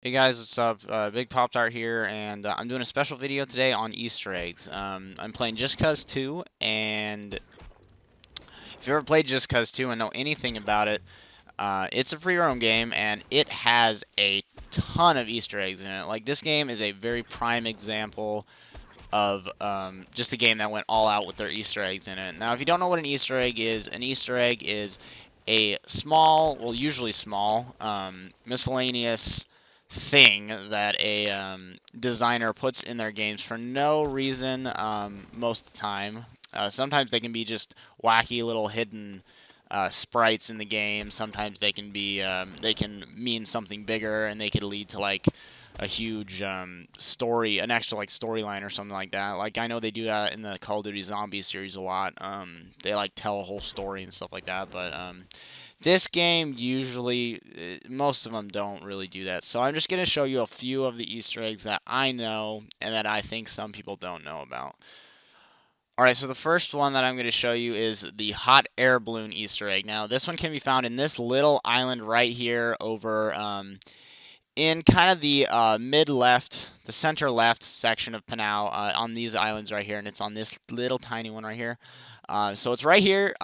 Hey guys, what's up? Big Pop Tart here, and I'm doing a special video today on Easter eggs. I'm playing Just Cause 2, and if you ever played Just Cause 2 and know anything about it, it's a free roam game, and it has a ton of Easter eggs in it. Like, this game is a very prime example of just a game that went all out with their Easter eggs in it. Now, if you don't know what an Easter egg is a small, well, usually small, miscellaneous thing that a designer puts in their games for no reason most of the time. Sometimes they can be just wacky little hidden sprites in the game. Sometimes they can mean something bigger, and they could lead to like a huge story, an extra like storyline or something like that. Like I know they do that in the Call of Duty Zombies series a lot. They like tell a whole story and stuff like that. But this game usually, most of them don't really do that. So I'm just gonna show you a few of the Easter eggs that I know and that I think some people don't know about. Alright, so the first one that I'm going to show you is the hot air balloon Easter egg. Now, this one can be found in this little island right here over in kind of the mid-left, the center-left section of Panau on these islands right here, and it's on this little tiny one right here. So it's right here.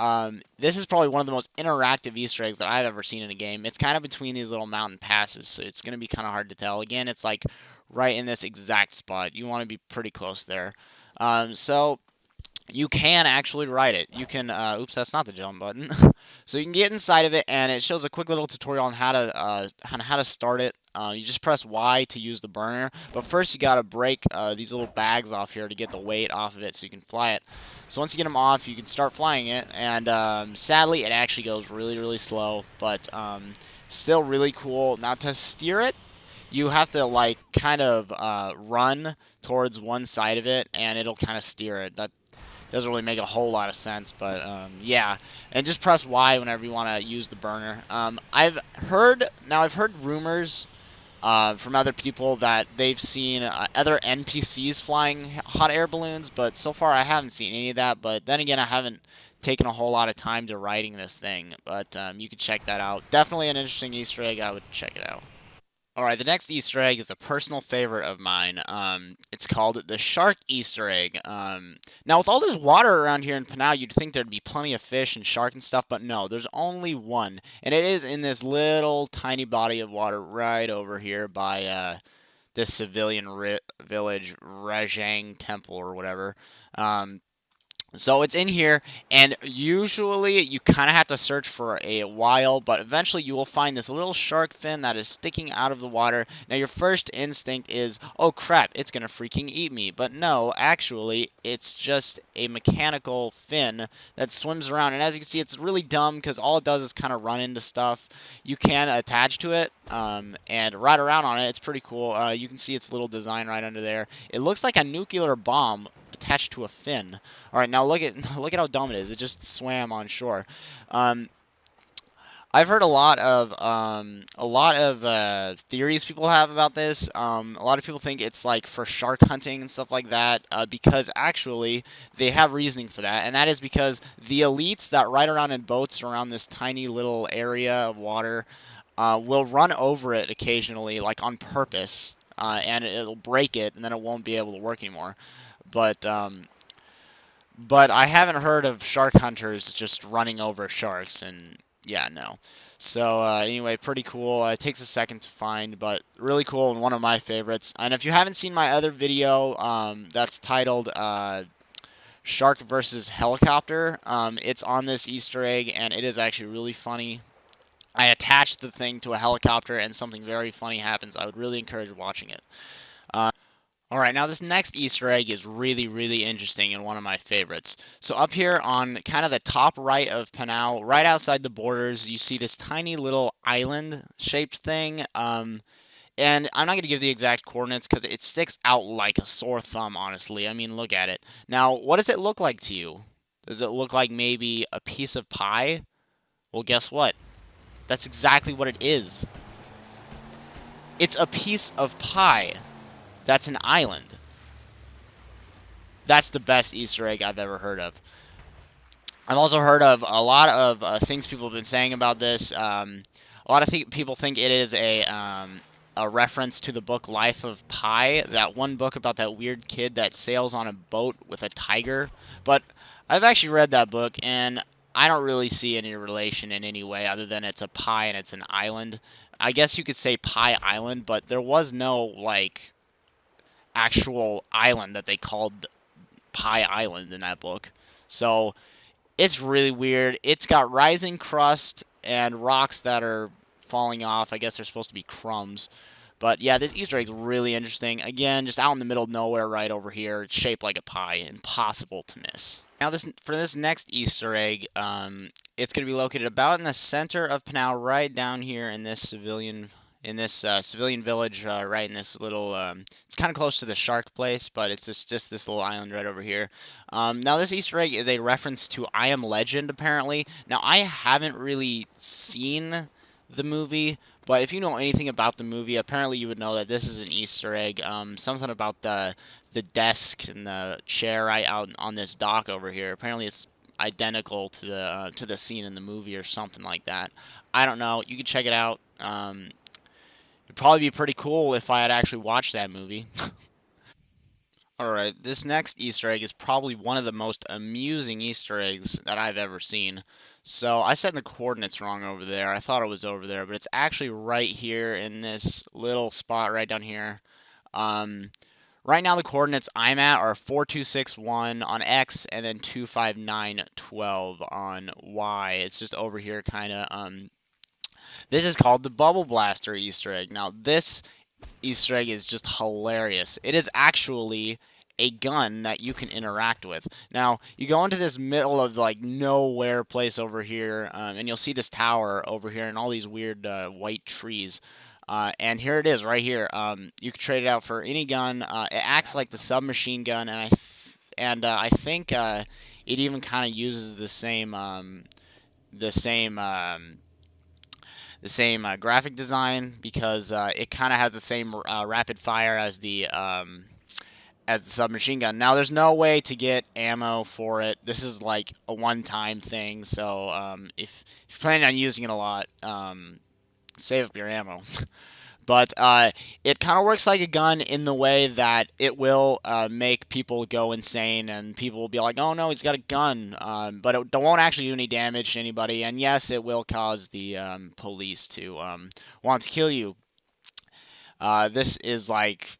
This is probably one of the most interactive Easter eggs that I've ever seen in a game. It's kind of between these little mountain passes, so it's going to be kind of hard to tell. Again, it's like right in this exact spot. You want to be pretty close there. So you can actually write it. You can, oops, that's not the jump button. So you can get inside of it, and it shows a quick little tutorial on how to start it. You just press Y to use the burner, but first you gotta break these little bags off here to get the weight off of it so you can fly it. So once you get them off, you can start flying it, and sadly it actually goes really, really slow, but still really cool. Now to steer it, you have to like kind of run towards one side of it, and it'll kind of steer it. That doesn't really make a whole lot of sense, but yeah. And just press Y whenever you want to use the burner. I've heard rumors from other people that they've seen other NPCs flying hot air balloons, but so far I haven't seen any of that. But then again, I haven't taken a whole lot of time to writing this thing, but you can check that out. Definitely an interesting Easter egg. I would check it out. Alright, the next Easter egg is a personal favorite of mine. It's called the shark Easter egg. Now, with all this water around here in Panau, you'd think there'd be plenty of fish and shark and stuff, but no, there's only one. And it is in this little tiny body of water right over here by this civilian village, Rajang Temple or whatever. So it's in here, and usually you kind of have to search for a while, but eventually you will find this little shark fin that is sticking out of the water. Now your first instinct is, oh crap, it's gonna freaking eat me. But no, actually, it's just a mechanical fin that swims around. And as you can see, it's really dumb because all it does is kind of run into stuff. You can attach to it and ride around on it. It's pretty cool. You can see its little design right under there. It looks like a nuclear bomb attached to a fin. All right, now look at look at how dumb it is. It just swam on shore. Um, I've heard a lot of theories people have about this. A lot of people think it's like for shark hunting and stuff like that, because actually they have reasoning for that, and that is because the elites that ride around in boats around this tiny little area of water will run over it occasionally, like on purpose, and it'll break it, and then it won't be able to work anymore. But but I haven't heard of shark hunters just running over sharks, and yeah, no. So anyway, pretty cool. It takes a second to find, but really cool and one of my favorites. And if you haven't seen my other video, that's titled "Shark versus Helicopter," it's on this Easter egg, and it is actually really funny. I attached the thing to a helicopter, and something very funny happens. I would really encourage watching it. Alright, now this next Easter egg is really, really interesting and one of my favorites. So up here on kind of the top right of Panau, right outside the borders, you see this tiny little island-shaped thing. And I'm not going to give the exact coordinates because it sticks out like a sore thumb, honestly. I mean, look at it. Now, what does it look like to you? Does it look like maybe a piece of pie? Well, guess what? That's exactly what it is. It's a piece of pie. That's an island. That's the best Easter egg I've ever heard of. I've also heard of a lot of things people have been saying about this. A lot of people think it is a reference to the book Life of Pi, that one book about that weird kid that sails on a boat with a tiger. But I've actually read that book, and I don't really see any relation in any way other than it's a pie and it's an island. I guess you could say Pie Island, but there was no like actual island that they called Pie Island in that book. So it's really weird. It's got rising crust and rocks that are falling off. I guess they're supposed to be crumbs. But yeah, this Easter egg's really interesting. Again, just out in the middle of nowhere right over here. It's shaped like a pie. Impossible to miss. Now, for this next Easter egg, it's going to be located about in the center of Pinal, right down here in this civilian village, right in this little. It's kind of close to the shark place, but it's just this little island right over here. Now, this Easter egg is a reference to I Am Legend, apparently. Now, I haven't really seen the movie, but if you know anything about the movie, apparently you would know that this is an Easter egg. Something about the desk and the chair right out on this dock over here. Apparently, it's identical to the scene in the movie or something like that. I don't know. You can check it out. It'd probably be pretty cool if I had actually watched that movie. Alright, this next Easter egg is probably one of the most amusing Easter eggs that I've ever seen. So I set the coordinates wrong over there. I thought it was over there, but it's actually right here in this little spot right down here. Um, right now the coordinates I'm at are 4261 on X and then 25912 on Y. It's just over here kind of. This is called the Bubble Blaster Easter egg. Now this Easter egg is just hilarious. It is actually a gun that you can interact with. Now, you go into this middle of like nowhere place over here, and you'll see this tower over here and all these weird white trees. And here it is, right here. You can trade it out for any gun. It acts like the submachine gun, and I think it even kind of uses the same graphic design because it kind of has the same rapid fire as the submachine gun. Now, there's no way to get ammo for it. This is like a one-time thing, so if you're planning on using it a lot, save up your ammo. But it kind of works like a gun in the way that it will make people go insane, and people will be like, "Oh no, he's got a gun," but it won't actually do any damage to anybody. And yes, it will cause the police to want to kill you. This is like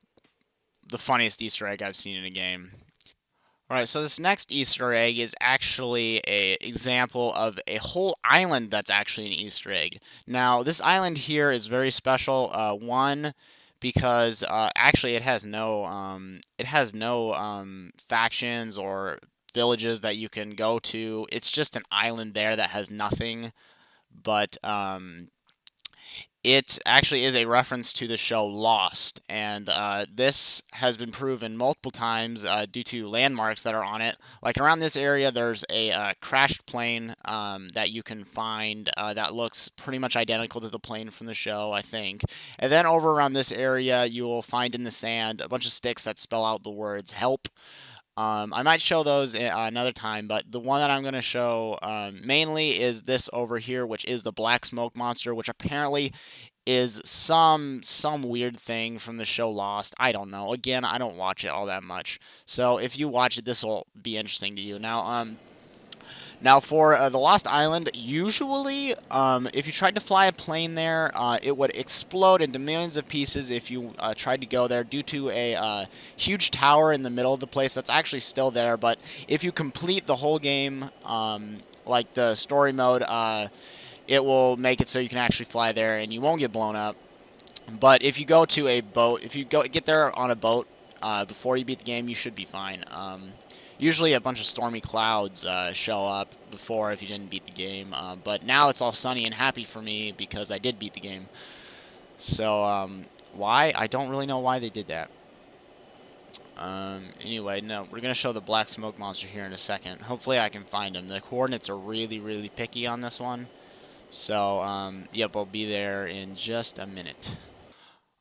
the funniest Easter egg I've seen in a game. Alright, so this next Easter egg is actually a example of a whole island that's actually an Easter egg. Now, this island here is very special. One, because actually it has no factions or villages that you can go to. It's just an island there that has nothing. But it actually is a reference to the show Lost, and this has been proven multiple times due to landmarks that are on it. Like around this area, there's a crashed plane that you can find that looks pretty much identical to the plane from the show, I think. And then over around this area, you will find in the sand a bunch of sticks that spell out the words "help." I might show those another time, but the one that I'm going to show mainly is this over here, which is the Black Smoke Monster, which apparently is some weird thing from the show Lost. I don't know. Again, I don't watch it all that much. So if you watch it, this will be interesting to you. Now, for the Lost Island, usually, if you tried to fly a plane there, it would explode into millions of pieces if you tried to go there due to a huge tower in the middle of the place that's actually still there. But if you complete the whole game, like the story mode, it will make it so you can actually fly there and you won't get blown up. But if you go to a boat, if you get there on a boat before you beat the game, you should be fine. Usually a bunch of stormy clouds show up before if you didn't beat the game, but now it's all sunny and happy for me because I did beat the game. So, why? I don't really know why they did that. Anyway, no, we're going to show the Black Smoke Monster here in a second. Hopefully I can find him. The coordinates are really, really picky on this one. So, yep, I'll be there in just a minute.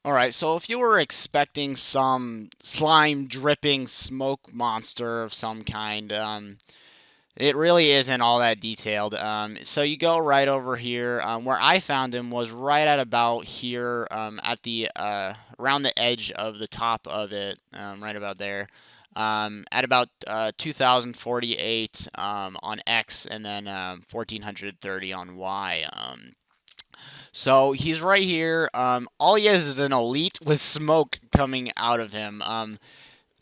Alright, so if you were expecting some slime dripping smoke monster of some kind, It really isn't all that detailed. So you go right over here. Where I found him was right at about here, at the around the edge of the top of it, right about there. At about 2048 on X, and then 1430 on Y. So he's right here. All he is an elite with smoke coming out of him.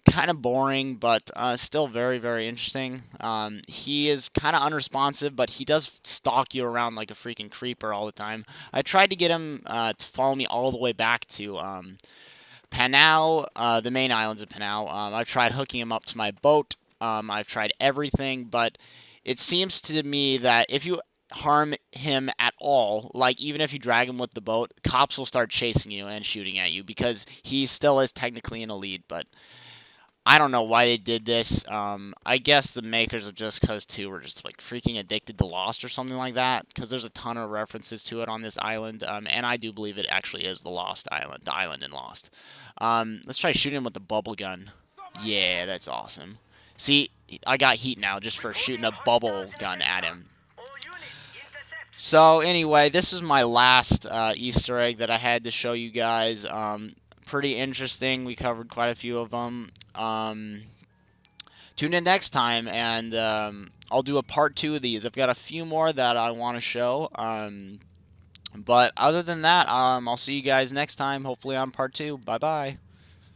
Kind of boring, but still very, very interesting. He is kind of unresponsive, but he does stalk you around like a freaking creeper all the time. I tried to get him to follow me all the way back to Panau, the main islands of Panau. I've tried hooking him up to my boat. I've tried everything, but it seems to me that if you harm him at all, like even if you drag him with the boat, cops will start chasing you and shooting at you because he still is technically in a lead, but I don't know why they did this. I guess the makers of Just Cause 2 were just like freaking addicted to Lost or something like that, because there's a ton of references to it on this island, and I do believe it actually is the Lost Island, the island in Lost. Let's try shooting him with the bubble gun. Yeah, that's awesome. See, I got heat now just for shooting a bubble gun at him. So anyway, this is my last Easter egg that I had to show you guys. Pretty interesting. We covered quite a few of them. Tune in next time, and I'll do a part 2 of these. I've got a few more that I want to show. But other than that, I'll see you guys next time, hopefully on part 2. Bye-bye.